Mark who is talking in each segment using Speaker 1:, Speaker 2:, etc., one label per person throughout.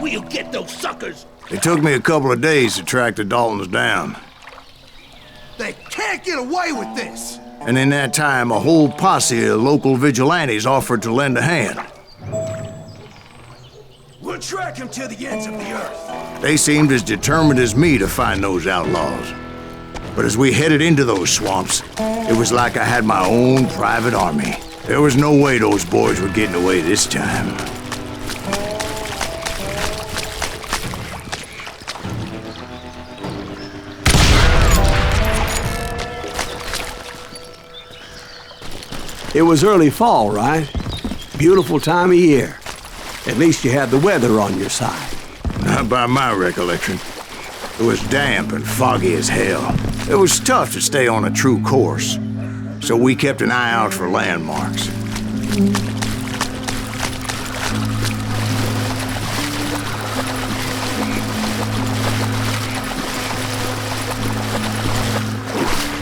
Speaker 1: We'll get those suckers!
Speaker 2: It took me a couple of days to track the Daltons down.
Speaker 3: They can't get away with this!
Speaker 2: And in that time, a whole posse of local vigilantes offered to lend a hand.
Speaker 3: We'll track him to the ends of the earth.
Speaker 2: They seemed as determined as me to find those outlaws. But as we headed into those swamps, it was like I had my own private army. There was no way those boys were getting away this time.
Speaker 4: It was early fall, right? Beautiful time of year. At least you had the weather on your side.
Speaker 2: Not by my recollection. It was damp and foggy as hell. It was tough to stay on a true course, so we kept an eye out for landmarks.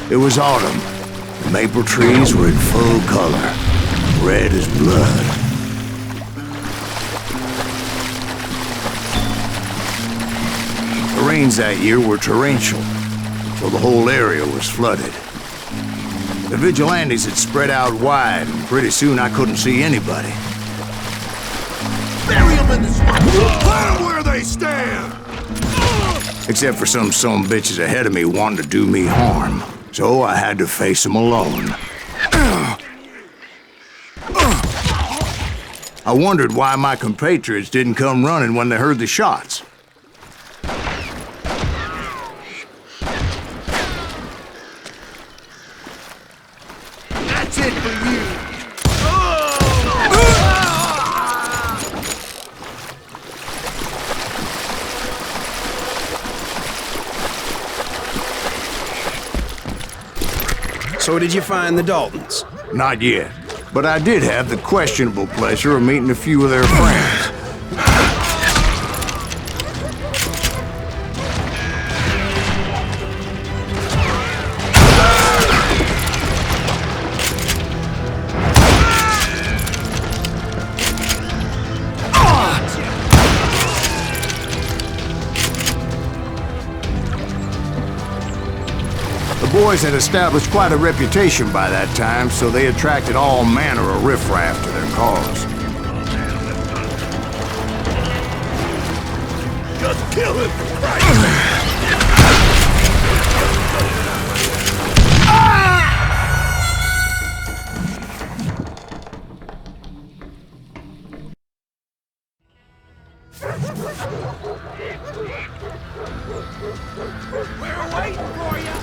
Speaker 2: It was autumn. The maple trees were in full color, red as blood. The rains that year were torrential, so the whole area was flooded. The vigilantes had spread out wide, and pretty soon I couldn't see anybody.
Speaker 3: Bury them in the swamp! Put them where they stand!
Speaker 2: Except for some bitches ahead of me wanting to do me harm. So I had to face them alone. I wondered why my compatriots didn't come running when they heard the shots.
Speaker 3: That's it for you!
Speaker 5: So did you find the Daltons?
Speaker 2: Not yet, but I did have the questionable pleasure of meeting a few of their friends. The boys had established quite a reputation by that time, so they attracted all manner of riffraff to their cause.
Speaker 3: Just kill him for Christ! We're waiting for you!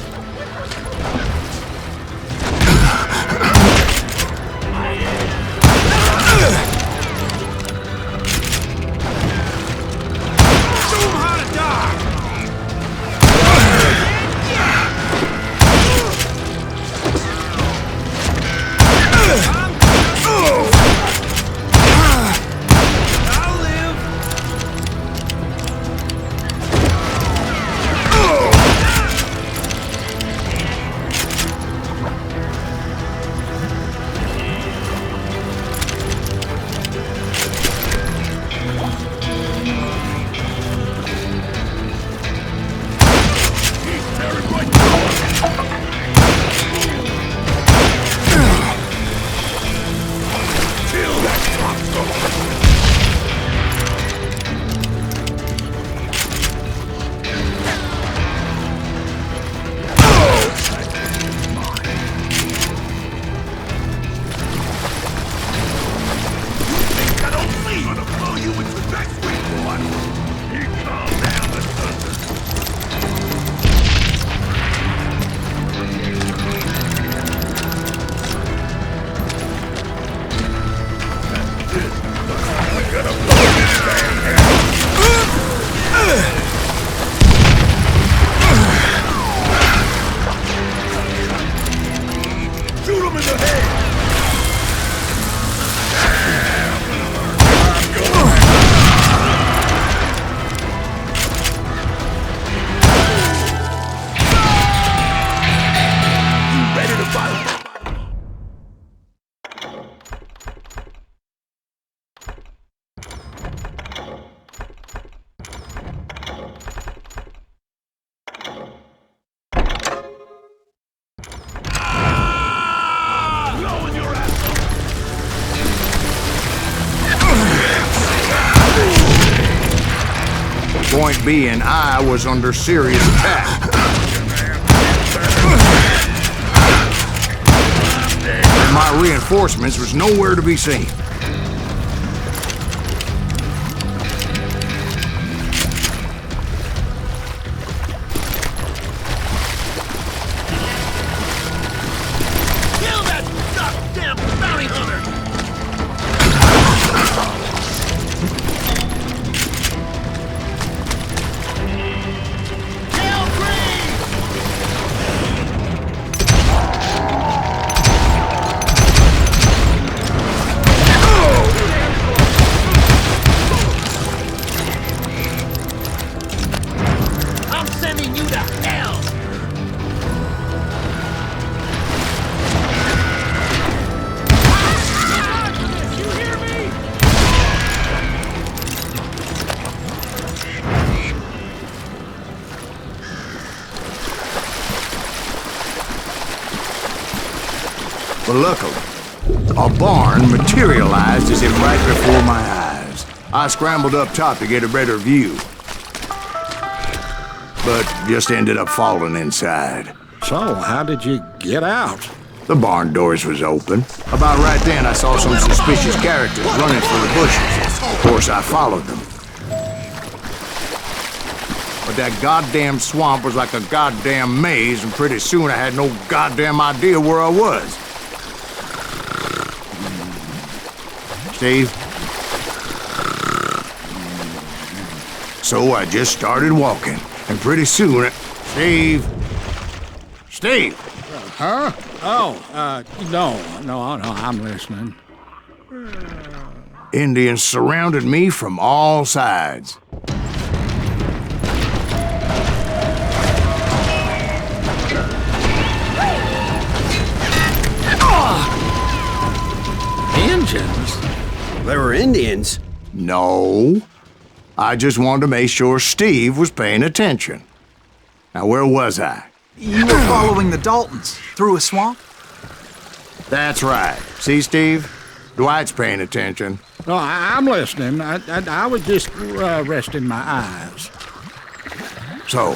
Speaker 2: Point being, I was under serious attack. And my reinforcements was nowhere to be seen.
Speaker 1: Kill that goddamn bounty hunter! Kill Green! I'm sending you to hell! You hear me?
Speaker 2: But luckily, a barn materialized as if right before my eyes. I scrambled up top to get a better view, but just ended up falling inside.
Speaker 6: So, how did you get out?
Speaker 2: The barn doors was open. About right then, I saw some suspicious characters running for the bushes. Of course, I followed them. But that goddamn swamp was like a goddamn maze, and pretty soon I had no goddamn idea where I was. Steve? So I just started walking, and pretty soon, Steve? Steve!
Speaker 6: Huh? Oh, no, I'm listening.
Speaker 2: Indians surrounded me from all sides.
Speaker 6: Indians?
Speaker 5: There were Indians.
Speaker 2: No. I just wanted to make sure Steve was paying attention. Now, where was I?
Speaker 3: You were following the Daltons through a swamp?
Speaker 2: That's right. See, Steve? Dwight's paying attention.
Speaker 6: No, I'm listening. I was just resting my eyes.
Speaker 2: So,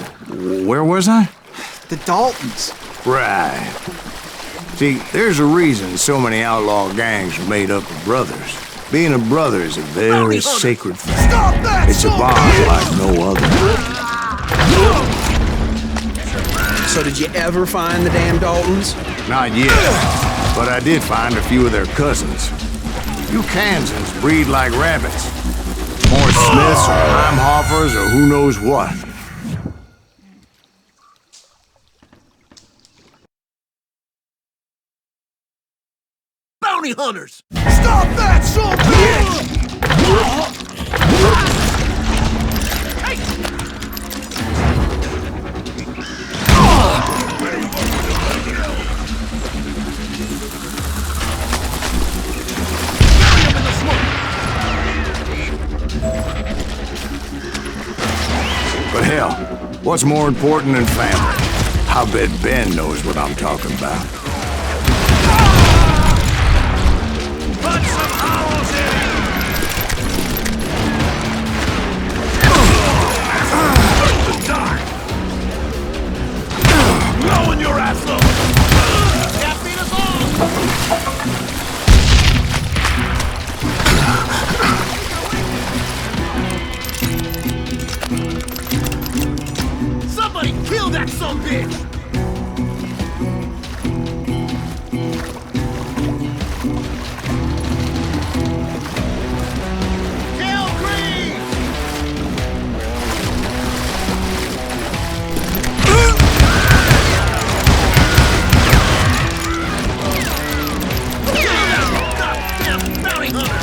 Speaker 2: where was I?
Speaker 3: The Daltons.
Speaker 2: Right. See, there's a reason so many outlaw gangs are made up of brothers. Being a brother is a very sacred thing.
Speaker 3: Stop that!
Speaker 2: It's a bond like no other.
Speaker 5: So did you ever find the damn Daltons?
Speaker 2: Not yet, but I did find a few of their cousins. You Kansans breed like rabbits. More Smiths or Heimhoffers or who knows what.
Speaker 1: Bounty hunters!
Speaker 3: Stop that, son of a bitch!
Speaker 2: But hell, what's more important than family? I bet Ben knows what I'm talking about.
Speaker 1: Put some owls in! To die! Blowing your ass up! Can't beat us all! Somebody kill that sumbitch! Kill Green! Kill that goddamn bounty hunter!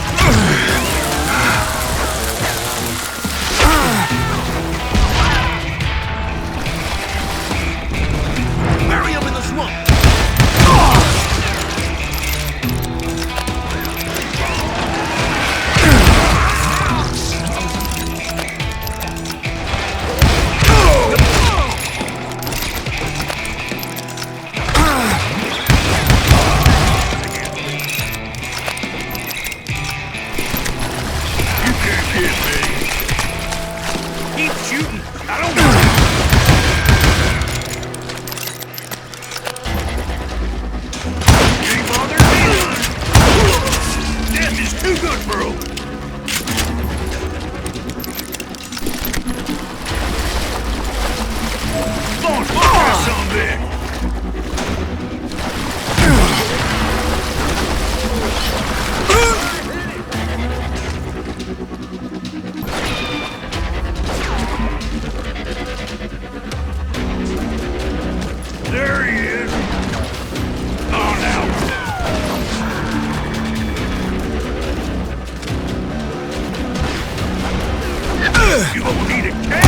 Speaker 1: You gonna need a cat?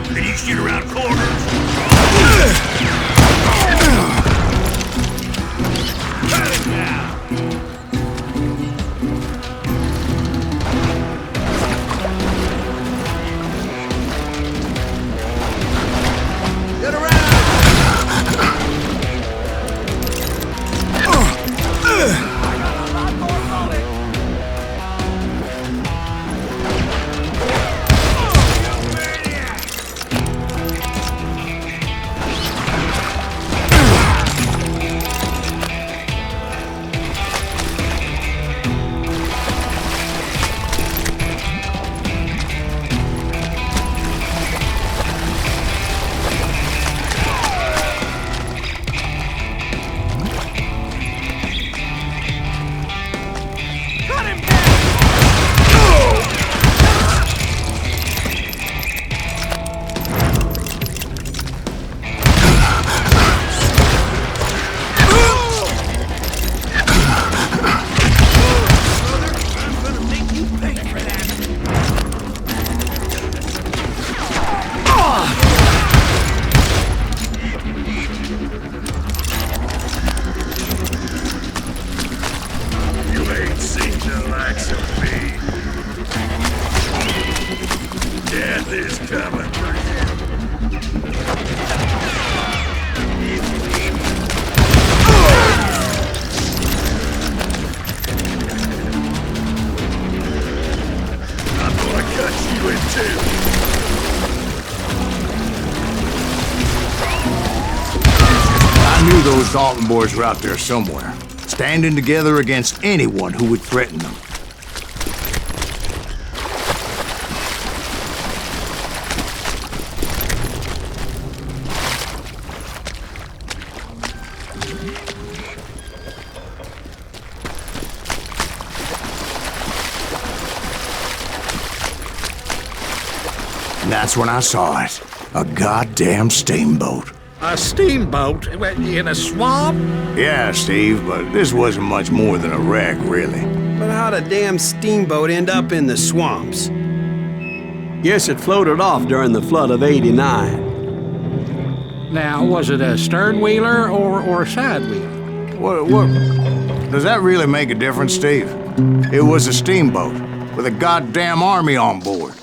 Speaker 1: Can you shoot around corners? Cut it down!
Speaker 3: Get around!
Speaker 1: Death is coming for you. I'm gonna cut you in two.
Speaker 2: I knew those Dalton boys were out there somewhere, standing together against anyone who would threaten them. And that's when I saw it. A goddamn steamboat.
Speaker 6: A steamboat in a swamp?
Speaker 2: Yeah, Steve, but this wasn't much more than a wreck, really.
Speaker 5: But how'd a damn steamboat end up in the swamps?
Speaker 4: Guess it floated off during the flood of '89.
Speaker 6: Now, was it a stern wheeler or a side wheeler?
Speaker 2: What? Does that really make a difference, Steve? It was a steamboat with a goddamn army on board.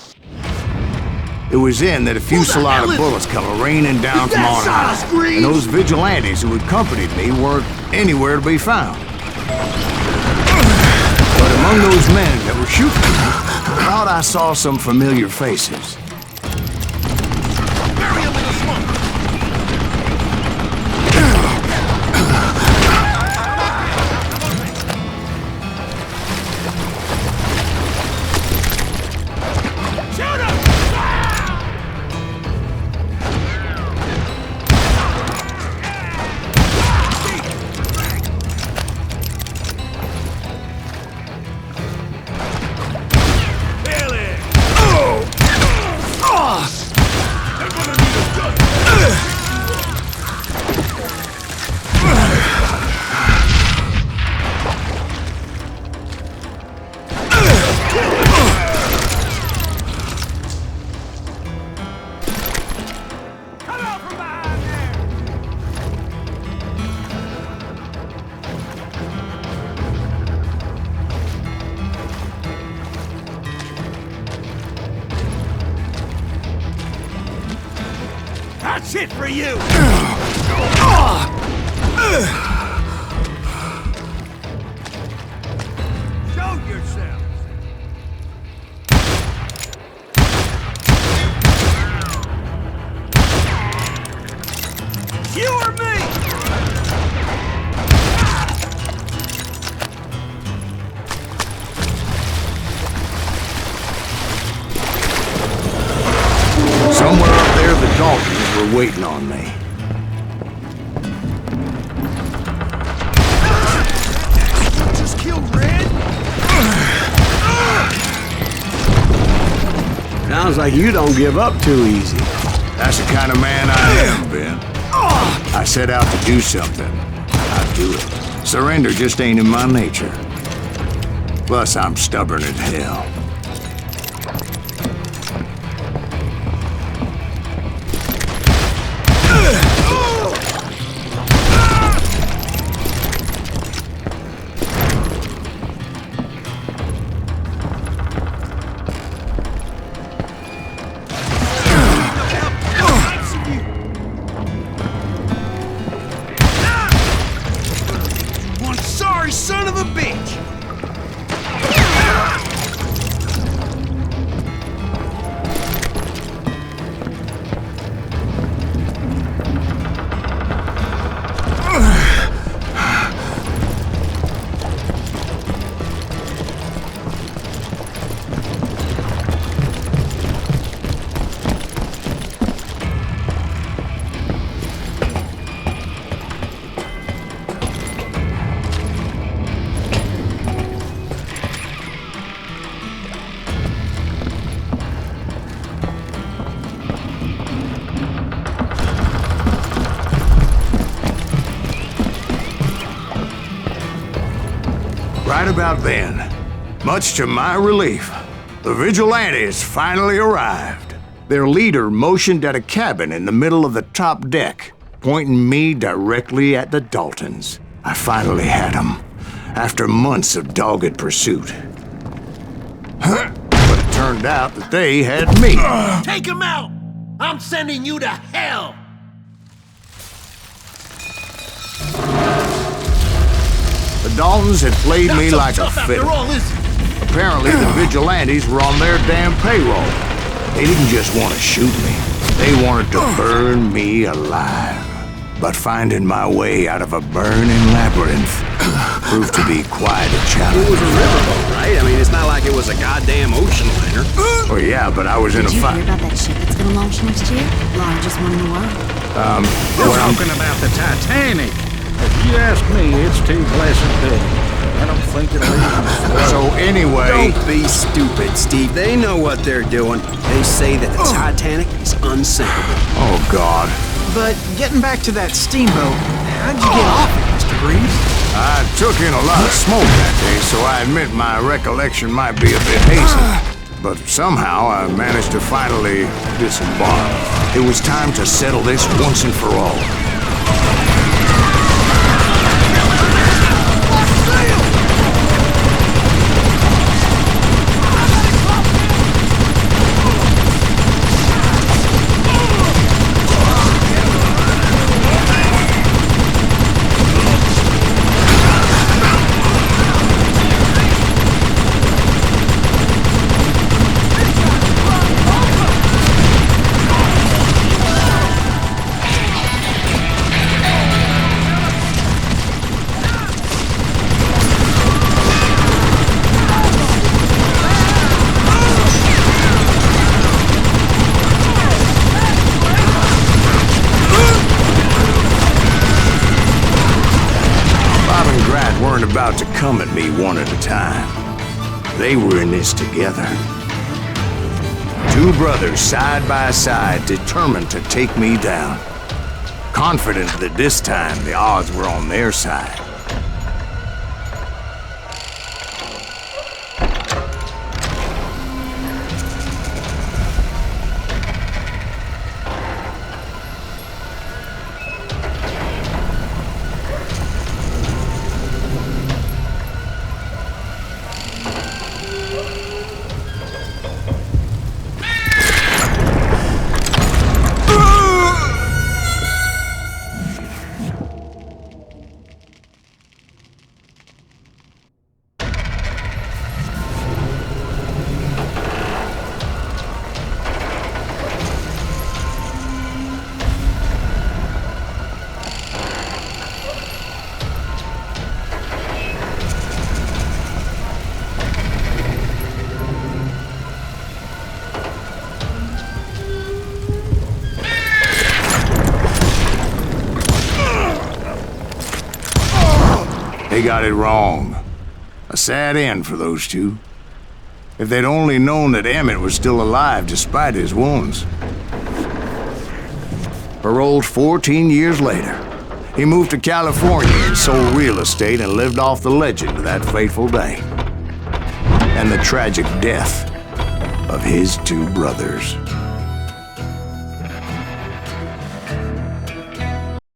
Speaker 2: It was in that a fusillade of bullets come raining down from on high, and those vigilantes who accompanied me weren't anywhere to be found. But among those men that were shooting me, I thought I saw some familiar faces.
Speaker 1: That's it for you! Show yourself! You or me!
Speaker 2: Somewhere up there, the Daltons were waiting on me.
Speaker 3: Just killed Red?
Speaker 4: Sounds like you don't give up too easy.
Speaker 2: That's the kind of man I am, Ben. I set out to do something, I'd do it. Surrender just ain't in my nature. Plus, I'm stubborn as hell.
Speaker 3: Son of a bitch!
Speaker 2: Right about then, much to my relief, the vigilantes finally arrived. Their leader motioned at a cabin in the middle of the top deck, pointing me directly at the Daltons. I finally had them, after months of dogged pursuit. But it turned out that they had me.
Speaker 1: Take him out! I'm sending you to hell!
Speaker 2: The Daltons had played
Speaker 1: Not
Speaker 2: me
Speaker 1: so
Speaker 2: like a
Speaker 1: tough after
Speaker 2: fiddle.
Speaker 1: all, is it?
Speaker 2: Apparently, the vigilantes were on their damn payroll. They didn't just want to shoot me. They wanted to burn me alive. But finding my way out of a burning labyrinth proved to be quite a
Speaker 5: It
Speaker 2: challenge.
Speaker 5: was a riverboat, right? I mean, it's not like it was a goddamn ocean liner.
Speaker 2: Oh yeah, but I was in a
Speaker 7: Did you
Speaker 2: fight.
Speaker 7: hear about that ship that's gonna launch next year? Largest one in the world.
Speaker 6: We're talking about the Titanic. If you ask me, it's too blessed big. I don't think it'll even float.
Speaker 2: So anyway,
Speaker 5: Don't be stupid, Steve. They know what they're doing. They say that the Titanic is unsinkable.
Speaker 2: oh God.
Speaker 8: But getting back to that steamboat, how'd you get off it, Mr. Greaves?
Speaker 2: I took in a lot of smoke that day, so I admit my recollection might be a bit hazy. But somehow I managed to finally disembark. It was time to settle this once and for all. Weren't about to come at me one at a time. They were in this together. Two brothers side by side, determined to take me down. Confident that this time the odds were on their side. They got it wrong. A sad end for those two. If they'd only known that Emmett was still alive despite his wounds. Paroled 14 years later, He moved to California and sold real estate and lived off the legend of that fateful day. And the tragic death of his two brothers.